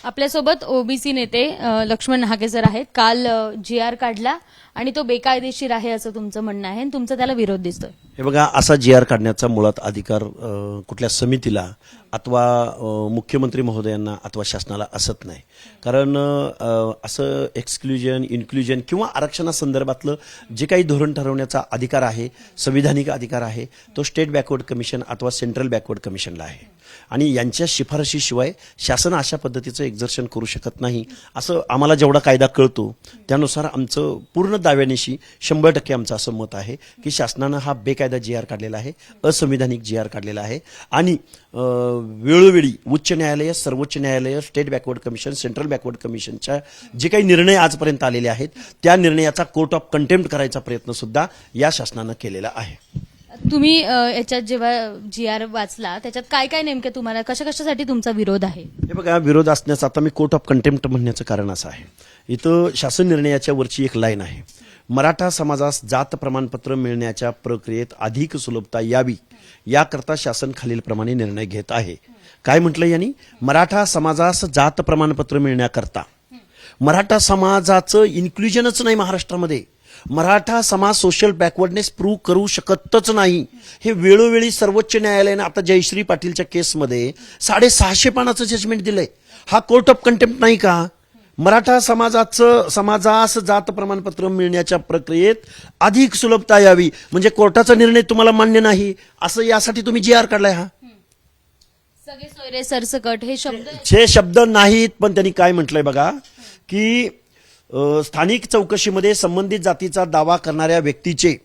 आपल्यासोबत ओबीसी नेते लक्ष्मण नहाके सर आहेत. काल GR काढला आणि तो बेकायदेशीर आहे असं तुमचं म्हणणं आहे आणि तुमचा त्याला विरोध दिसतोय. हे बघा, असा GR काढण्याचा मुळात अधिकार कुठल्या समितीला अथवा मुख्यमंत्री महोदयांना अथवा शासनाला असत नाही. कारण असं एक्सक्लुजन, इन्क्लुजन किंवा आरक्षणासंदर्भातलं जे काही धोरण ठरवण्याचा अधिकार आहे, संविधानिक अधिकार आहे, तो स्टेट बॅकवर्ड कमिशन अथवा सेंट्रल बॅकवर्ड कमिशनला आहे आणि यांच्या शिफारशीशिवाय शासन अशा पद्धतीचं एक्झर्शन करू शकत नाही असं आम्हाला जेवढा कायदा कळतो त्यानुसार आमचं पूर्ण दाव्यानिशी 100% आमचं असं मत आहे की शासनानं हा बेकायदा GR काढलेला आहे, असंविधानिक GR काढलेला आहे आणि वेळोवेळी उच्च न्यायालय, सर्वोच्च न्यायालय, state backward commission, central backward कमिशनच्या जे काही निर्णय आजपर्यंत आलेले आहेत त्या निर्णयाचा कोर्ट ऑफ कंटेम्प्ट करायचा प्रयत्न सुद्धा या शासनानं केलेला आहे. तुम्ही याच्यात जेव्हा GR वाचला त्याच्यात काय काय नेमके तुम्हाला कशासाठी तुमचा विरोध आहे? हे बघा, विरोध असण्याचं आता मी कोर्ट ऑफ कंटेम्प्ट म्हणण्याचं कारण असं आहे, इथं शासन निर्णयाच्या वरची एक लाईन आहे, मराठा समाजास जात प्रमाणपत्र मिळण्याच्या प्रक्रियेत अधिक सुलभता यावी याकरता शासन खालीलप्रमाणे निर्णय घेत आहे. काय म्हटलं यांनी? मराठा समाजास जात प्रमाणपत्र मिळण्याकरता. मराठा समाजाचं इन्क्लुजनच नाही महाराष्ट्रामध्ये. मराठा समाज सोशल बॅकवर्डनेस प्रूव्ह करू शकतच नाही. हे वेळोवेळी सर्वोच्च न्यायालयाने आता जयश्री पाटीलच्या केसमध्ये 650 पानाचं जजमेंट दिलंय. हा कोर्ट ऑफ कंटेम्प्ट नाही का? मराठा समाजास जात प्रमाणपत्र मिळण्याच्या प्रक्रियेत अधिक सुलभता यावी म्हणजे कोर्टाचा निर्णय तुम्हाला मान्य नाही असं यासाठी तुम्ही GR काढलाय. हा सगळे सोयरे सरसकट हे शब्द नाहीत, पण त्यांनी काय म्हटलंय बघा की स्थानिक चौकशीमध्ये संबंधित जातीचा दावा करणाऱ्या व्यक्तीचे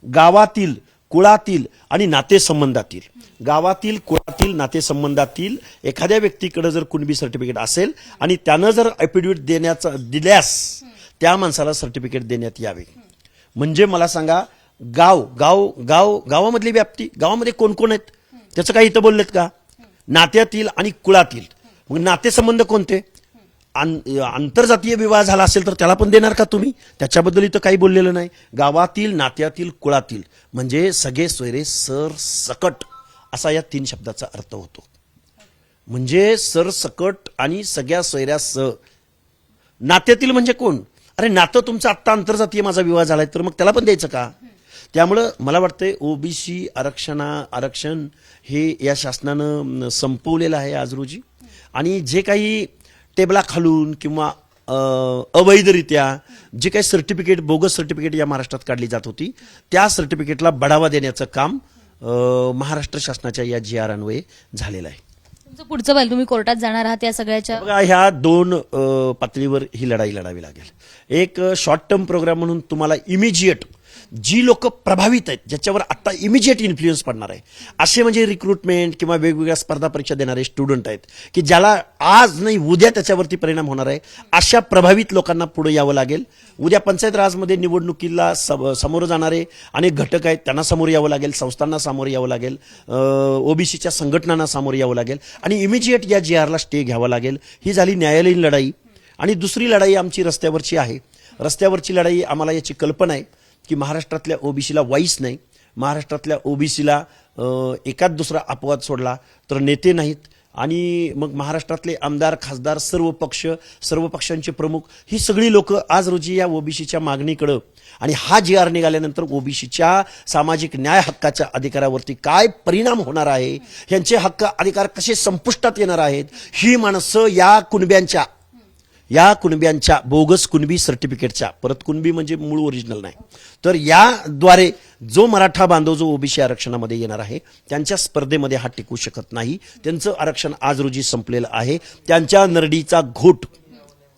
गावातील, कुळातील आणि नातेसंबंधातील, गावातील, कुळातील, नातेसंबंधातील एखाद्या व्यक्तीकडे जर कुणबी सर्टिफिकेट असेल आणि त्यानं जर ॲफिडेव्हिट दिल्यास त्या माणसाला सर्टिफिकेट देण्यात यावे. म्हणजे मला सांगा, गावामधली व्याप्ती, गावामध्ये कोण कोण आहेत त्याचं काही इथं बोललेत का? नात्यातील आणि कुळातील. मग नातेसंबंध कोणते? आंतरजातीय विवाह झाला असेल तर त्याला पण देणार का तुम्ही? त्याच्याबद्दल इथं काही बोललेलं नाही. गावातील, नात्यातील, कुळातील म्हणजे सगळे सोयरे सरसकट असा या 3 शब्दाचा अर्थ होतो. म्हणजे सरसकट आणि सगळ्या सोयऱ्यासह. नात्यातील म्हणजे कोण? अरे नातं तुमचं आत्ता आंतरजातीय माझा विवाह झालाय तर मग त्याला पण द्यायचं का? त्यामुळं मला वाटतंय ओबीसी आरक्षण हे या शासनानं संपवलेलं आहे आज रोजी. आणि जे काही टेबला खालून किंवा अवैधरित्या जे काही सर्टिफिकेट, बोगस सर्टिफिकेट या महाराष्ट्रात काढली जात होती त्या सर्टिफिकेटला बढावा देण्याचं काम महाराष्ट्र शासनाच्या या GR अन्वये झालेलं आहे. तुमचं पुढचं पाहिलं, तुम्ही कोर्टात जाणार आहात या सगळ्याच्या? बघा, ह्या 2 पातळीवर ही लढाई लढावी लागेल. एक शॉर्ट टर्म प्रोग्राम म्हणून तुम्हाला इमिजिएट जी लोक प्रभावित आहेत, ज्याच्यावर आता इमिजिएट इन्फ्लुएन्स पडणार आहे, असे म्हणजे रिक्रुटमेंट किंवा वेगवेगळ्या स्पर्धा परीक्षा देणारे स्टुडंट आहेत की ज्याला आज नाही उद्या त्याच्यावरती परिणाम होणार आहे, अशा प्रभावित लोकांना पुढे यावं लागेल. उद्या पंचायत राजमध्ये निवडणुकीला समोर जाणारे अनेक घटक आहेत, त्यांना समोर यावं लागेल, संस्थांना समोर यावं लागेल, ओबीसीच्या संघटनांना समोर यावं लागेल आणि इमिजिएट या GRला स्टे घ्यावा लागेल. ही झाली न्यायालयीन लढाई. आणि दुसरी लढाई आमची रस्त्यावरची आहे. रस्त्यावरची लढाई आम्हाला याची कल्पना आहे की महाराष्ट्रातल्या ओबीसीला वाईस नाही, महाराष्ट्रातल्या ओबीसीला एकाच दुसरा अपवाद सोडला तर नेते नाहीत आणि मग महाराष्ट्रातले आमदार, खासदार, सर्व पक्षांचे प्रमुख ही सगळी लोक आज रोजी या ओबीसीच्या मागणीकडं आणि हा GR निघाल्यानंतर ओबीसीच्या सामाजिक न्याय हक्काच्या अधिकारावरती काय परिणाम होणार आहे, यांचे हक्क अधिकार कसे संपुष्टात येणार आहेत, ही माणसं या कुणब्यांच्या बोगस कुणबी सर्टिफिकेटच्या, परत कुणबी म्हणजे मूळ ओरिजिनल नाही, तर याद्वारे जो मराठा बांधव जो ओबीसी आरक्षणामध्ये येणार आहे त्यांच्या स्पर्धेमध्ये हा टिकू शकत नाही. त्यांचं आरक्षण आज रोजी संपलेलं आहे. त्यांच्या नरडीचा घोट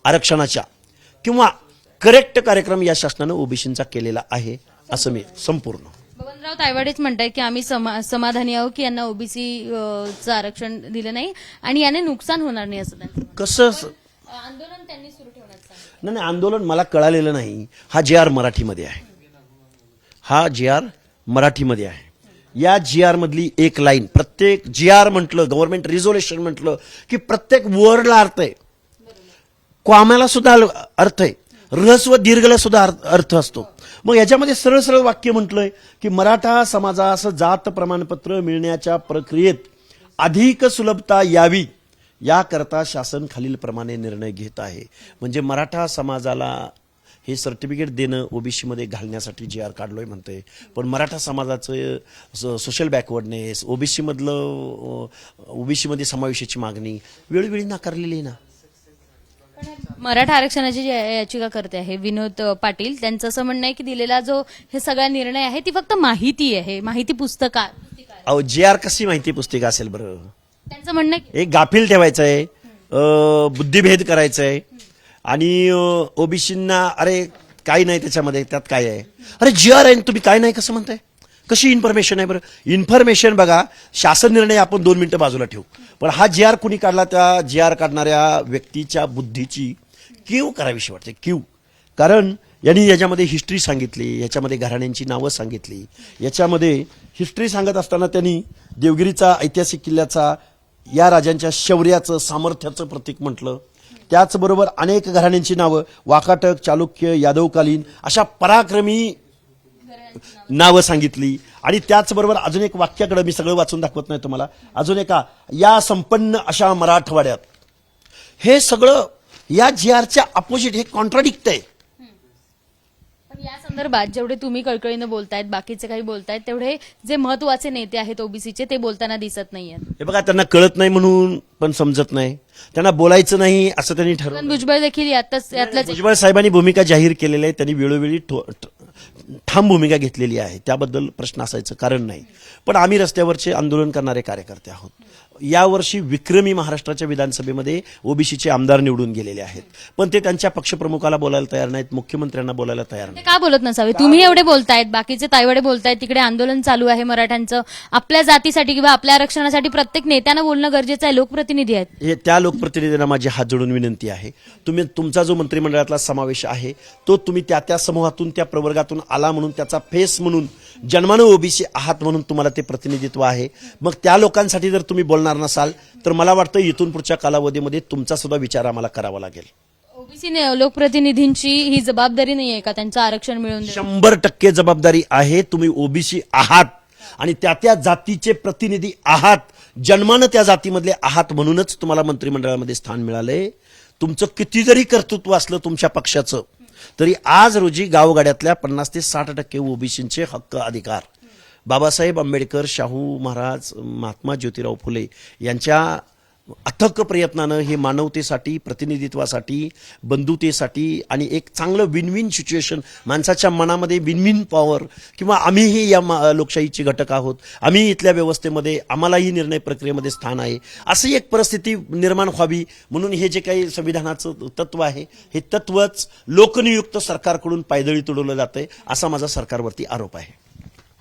आरक्षणाच्या किंवा करेक्ट कार्यक्रम या शासनानं ओबीसींचा केलेला आहे असं मी संपूर्ण. बबनराव तायवाडेच म्हणतायत की आम्ही समाधानी आहोत की यांना ओबीसीचं आरक्षण दिलं नाही आणि याने नुकसान होणार नाही असं त्यांचं. कसं आंदोलन त्यांनी सुरू ठेवण्याचं? नाही, आंदोलन मला कळालेलं नाही. हा GR मराठीमध्ये आहे. या GR मधली एक लाईन, प्रत्येक GR म्हटलं, गव्हर्नमेंट रिझोल्युशन म्हटलं की प्रत्येक वर्डला अर्थ आहे, कॉमाला सुद्धा अर्थ आहे, ऱ्हस्व दीर्घला सुद्धा अर्थ असतो. मग याच्यामध्ये सरळ सरळ वाक्य म्हटलंय की मराठा समाजास जात प्रमाणपत्र मिळण्याच्या प्रक्रियेत अधिक सुलभता यावी याकरता शासन खालीलप्रमाणे निर्णय घेत आहे. म्हणजे मराठा समाजाला हे सर्टिफिकेट देणं ओबीसीमध्ये घालण्यासाठी GR काढलोय म्हणते, पण मराठा समाजाचं सोशल बॅकवर्डनेस, ओबीसीमध्ये समावेशाची मागणी वेळोवेळी नाकारलेली आहे ना. मराठा आरक्षणाची जी याचिका करते आहे विनोद पाटील, त्यांचं असं म्हणणं आहे की दिलेला जो हे सगळा निर्णय आहे ती फक्त माहिती आहे, माहिती पुस्तकात. अहो GR कशी माहिती पुस्तिका असेल बरं? त्यांचं म्हणणं आहे की एक गाफील ठेवायचं आहे, बुद्धिभेद करायचं आहे आणि ओबीसींना अरे काय नाही त्याच्यामध्ये, त्यात काय आहे, अरे GR आहे तुम्ही काय नाही कसं म्हणताय, कशी इन्फॉर्मेशन आहे बरं? इन्फॉर्मेशन बघा, शासन निर्णय आपण 2 मिनिटं बाजूला ठेवू, पण हा GR कुणी काढला, त्या GR काढणाऱ्या व्यक्तीच्या बुद्धीची कीव करावीशी वाटते, कीव. कारण यांनी याच्यामध्ये हिस्ट्री सांगितली, याच्यामध्ये घराण्यांची नावं सांगितली, याच्यामध्ये हिस्ट्री सांगत असताना त्यांनी देवगिरीचा ऐतिहासिक किल्ल्याचा या राजांच्या शौर्याचं सामर्थ्याचं प्रतीक म्हटलं. त्याचबरोबर अनेक घराण्यांची नावं, वाकाटक, चालुक्य, यादवकालीन अशा पराक्रमी नावं सांगितली. आणि त्याचबरोबर अजून एक वाक्याकडे मी सगळं वाचून दाखवत नाही तुम्हाला, अजून एका, या संपन्न अशा मराठवाड्यात, हे सगळं या GRच्या अपोजिट, हे कॉन्ट्राडिक्ट आहे. पण या संदर्भात जेवढे तुम्ही कळकळीनं बोलतायत, बाकीचे काही बोलतायत, तेवढे जे महत्वाचे नेते आहेत ओबीसीचे ते बोलताना दिसत नाहीयेत. हे बघा, त्यांना कळत नाही म्हणून पण समजत नाही, त्यांना बोलायचं नाही असं त्यांनी ठरवलं. छगन भुजबळ देखील यातलंच भुजबळ साहेबांनी भूमिका जाहीर केलेली आहे, त्यांनी वेळोवेळी ठाम भूमिका घेतलेली आहे, त्याबद्दल प्रश्न असायचं कारण नाही. पण आम्ही रस्त्यावरचे आंदोलन करणारे कार्यकर्ते आहोत. यावर्षी विक्रमी महाराष्ट्राच्या विधानसभेमध्ये ओबीसीचे आमदार निवडून गेलेले आहेत, पण ते त्यांच्या पक्षप्रमुखाला बोलायला तयार नाहीत, मुख्यमंत्र्यांना बोलायला तयार ते नाहीत. का बोलत नसावे? तुम्ही एवढे बोलतायत, बाकीचे ताईवडे बोलतायत, तिकडे आंदोलन चालू आहे मराठ्यांचं. आपल्या जातीसाठी किंवा आपल्या आरक्षणासाठी प्रत्येक नेत्यानं बोलणं गरजेचं आहे. लोकप्रतिनिधी आहेत, हे त्या लोकप्रतिनिधींना माझी हात जोडून विनंती आहे, तुमचा जो मंत्रिमंडळातला समावेश आहे तो तुम्ही त्या समूहातून, त्या प्रवर्गातून आला म्हणून, त्याचा फेस म्हणून, जन्मानं ओबीसी आहात म्हणून तुम्हाला ते प्रतिनिधित्व आहे. मग त्या लोकांसाठी जर तुम्ही बोलणार नसाल तर मला वाटतं इथून पुढच्या कालावधीमध्ये तुमचा सुद्धा विचार आम्हाला करावा लागेल. ओबीसी लोकप्रतिनिधींची ही जबाबदारी नाहीये का त्यांचं आरक्षण मिळवून देणं? 100% जबाबदारी आहे. तुम्ही ओबीसी आहात आणि त्या जातीचे प्रतिनिधी आहात, जन्मानं त्या जातीमधले आहात म्हणूनच तुम्हाला मंत्रिमंडळामध्ये स्थान मिळालंय. तुमचं किती जरी कर्तृत्व असलं तुमच्या पक्षाचं, तरी आज रोजी गावगाड्यातल्या 50 ते 60% ओबीसींचे हक्क अधिकार बाबासाहेब आंबेडकर, शाहू महाराज, महात्मा ज्योतिराव फुले यांच्या अथक प्रयत्नानं हे मानवतेसाठी, प्रतिनिधित्वासाठी, बंधुतेसाठी आणि एक चांगलं विन विन सिच्युएशन, माणसाच्या मनामध्ये विन विन पॉवर, किंवा आम्हीही या लोकशाहीचे घटक आहोत, आम्ही इथल्या व्यवस्थेमध्ये, आम्हालाही निर्णय प्रक्रियेमध्ये स्थान आहे, अशी एक परिस्थिती निर्माण व्हावी म्हणून हे जे काही संविधानाचं तत्व आहे, हे तत्वच लोकनियुक्त सरकारकडून पायदळी तुडवलं जातंय, असा माझा सरकारवरती आरोप आहे.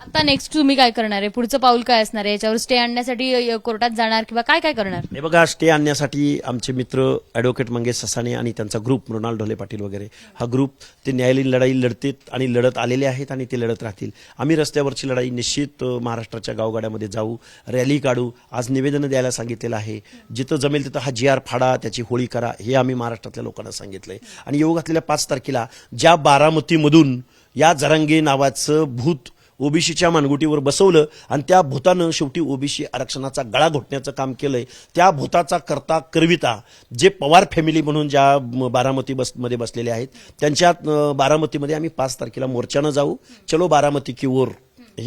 आता नेक्स्ट तुम्ही काय करणार आहे? पुढचं पाऊल काय असणार आहे? याच्यावर स्टे आणण्यासाठी कोर्टात जाणार किंवा काय काय करणार? हे बघा, स्टे आणण्यासाठी आमचे मित्र ॲडव्होकेट मंगेश ससाणे आणि त्यांचा ग्रुप, मृणाल ढोले पाटील वगैरे, हा ग्रुप ते न्यायालयीन लढाई लढतात आणि लढत आलेले आहेत आणि ते लढत राहतील. आम्ही रस्त्यावरची लढाई निश्चित महाराष्ट्राच्या गावगाड्यामध्ये जाऊ, रॅली काढू. आज निवेदनं द्यायला सांगितलेलं आहे, जिथं जमेल तिथं हा GR फाडा, त्याची होळी करा, हे आम्ही महाराष्ट्रातल्या लोकांना सांगितलंय. आणि येऊ घातलेल्या 5 तारखेला ज्या बारामतीमधून या जरांगे नावाचं भूत ओबीसीच्या मानगुटीवर बसवलं आणि त्या भूतानं शेवटी ओबीसी आरक्षणाचा गळा घोटण्याचं काम केलंय, त्या भूताचा करता करविता जे पवार फॅमिली म्हणून ज्या बारामती मध्ये बसलेले आहेत, त्यांच्या बारामतीमध्ये आम्ही 5 तारखेला मोर्चानं जाऊ. चलो बारामती की ओर,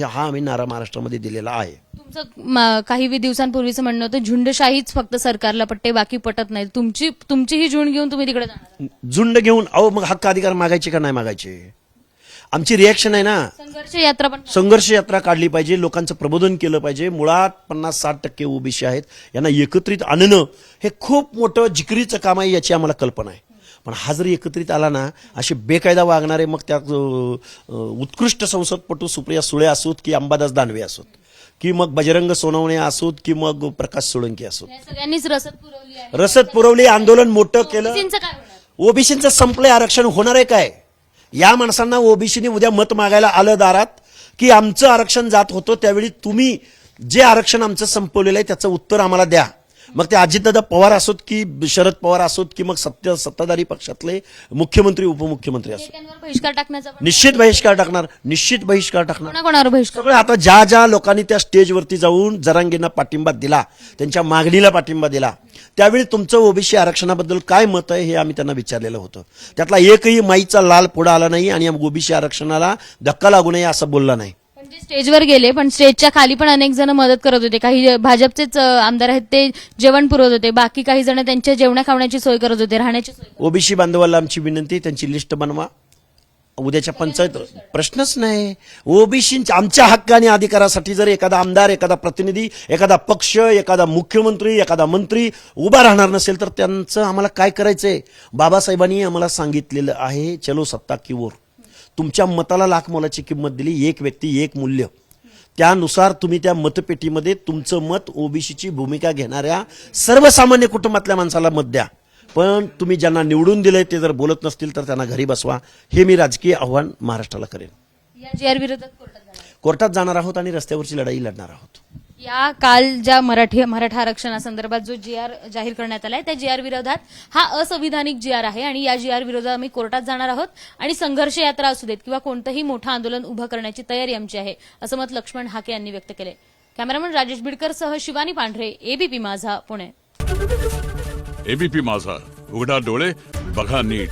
हा आम्ही नारा महाराष्ट्रामध्ये दिलेला आहे. तुमचं काही दिवसांपूर्वीचं म्हणणं होतं झुंडशाहीच फक्त सरकारला पटते, बाकी पटत नाही. तुमची ही झुंड घेऊन तुम्ही तिकडे जाणार? झुंड घेऊन? अहो मग हक्क अधिकार मागायचे का नाही मागायचे? आमची रिॲक्शन आहे ना, संघर्ष यात्रा काढली पाहिजे, लोकांचं प्रबोधन केलं पाहिजे. मुळात 50-60% ओबीसी आहेत, यांना एकत्रित आणणं हे खूप मोठं जिकरीचं काम आहे, याची आम्हाला कल्पना आहे. पण हा जरी एकत्रित आला ना, असे बेकायदा वागणारे, मग त्यात उत्कृष्ट संसदपटू सुप्रिया सुळे असोत की अंबादास दानवे असोत, की मग बजरंग सोनवणे असोत की मग प्रकाश सोळंकी असोत, सगळ्यांनीच रसद पुरवली, आंदोलन मोठं केलं. ओबीसींचं संपलंय आरक्षण, होणार आहे काय? या माणसांना ओबीसीने उद्या मत मागायला आलं दारात की आमचं आरक्षण जात होतं त्यावेळी तुम्ही जे आरक्षण आमचं संपवलेलं आहे त्याचं उत्तर आम्हाला द्या. मग ते अजितदादा पवार असोत की शरद पवार असोत की मग सत्ताधारी पक्षातले मुख्यमंत्री उपमुख्यमंत्री असोत, नेत्यांवर बहिष्कार टाकण्याचा पण- निश्चित बहिष्कार टाकणार, निश्चित बहिष्कार टाकणार. कोणाकोणावर बहिष्कार? सगळे आता ज्या ज्या लोकांनी त्या स्टेजवरती जाऊन जरांगेंना पाठिंबा दिला, त्यांच्या मागणीला पाठिंबा दिला, त्यावेळी तुमचं ओबीसी आरक्षणाबद्दल काय मत आहे हे आम्ही त्यांना विचारलेलं होतं. त्यातला एकही माईचा लाल पुढे आला नाही आणि ओबीसी आरक्षणाला धक्का लागू नये असं बोलला नाही. पण जे स्टेजवर गेले, पण स्टेजच्या खाली पण अनेक जण मदत करत होते. काही भाजपचेच आमदार आहेत ते जेवण पुरवत होते, बाकी काही जण त्यांच्या जेवणा खावण्याची सोय करत होते, राहण्याची सोय. ओबीसी बांधवाला आमची विनंती, त्यांची लिस्ट बनवा. उद्याच्या पंचायत प्रश्नच नाही. ओबीसींच्या आमच्या हक्क आणि अधिकारासाठी जर एखादा आमदार, एखादा प्रतिनिधी, एखादा पक्ष, एखादा मुख्यमंत्री, एखादा मंत्री उभा राहणार नसेल तर त्यांचं आम्हाला काय करायचंय? बाबासाहेबांनी आम्हाला सांगितलेलं आहे, चलो सत्ता की ओर. तुमच्या मताला लाख मोलाची किंमत दिली, एक व्यक्ती एक मूल्य. त्यानुसार तुम्ही त्या मतपेटीमध्ये तुमचं मत ओबीसीची भूमिका घेणाऱ्या सर्वसामान्य कुटुंबातल्या माणसाला मत द्या. पण तुम्ही ज्यांना निवडून दिलंय ते जर बोलत नसतील तर त्यांना घरी बसवा. हे मी राजकीय आव्हान महाराष्ट्राला करेन. या जी आर विरोधात कोर्टात जाणार. कोर्टात जाणार आहोत आणि रस्त्यावरची लढाई लढणार आहोत. या काल ज्या मराठा आरक्षणासंदर्भात जो जी आर जाहीर करण्यात आलाय त्या जी आर विरोधात हा असंविधानिक जी आर आहे आणि या जी आर विरोधात आम्ही कोर्टात जाणार आहोत आणि संघर्ष यात्रा असू देत किंवा कोणतंही मोठं आंदोलन उभं करण्याची तयारी आमची आहे, असं मत लक्ष्मण हाके यांनी व्यक्त केले. कॅमेरामन राजेश बिडकरसह शिवानी पांढरे, एबीपी माझा, पुणे. एबीपी माझा, उघडा डोळे बघा नीट.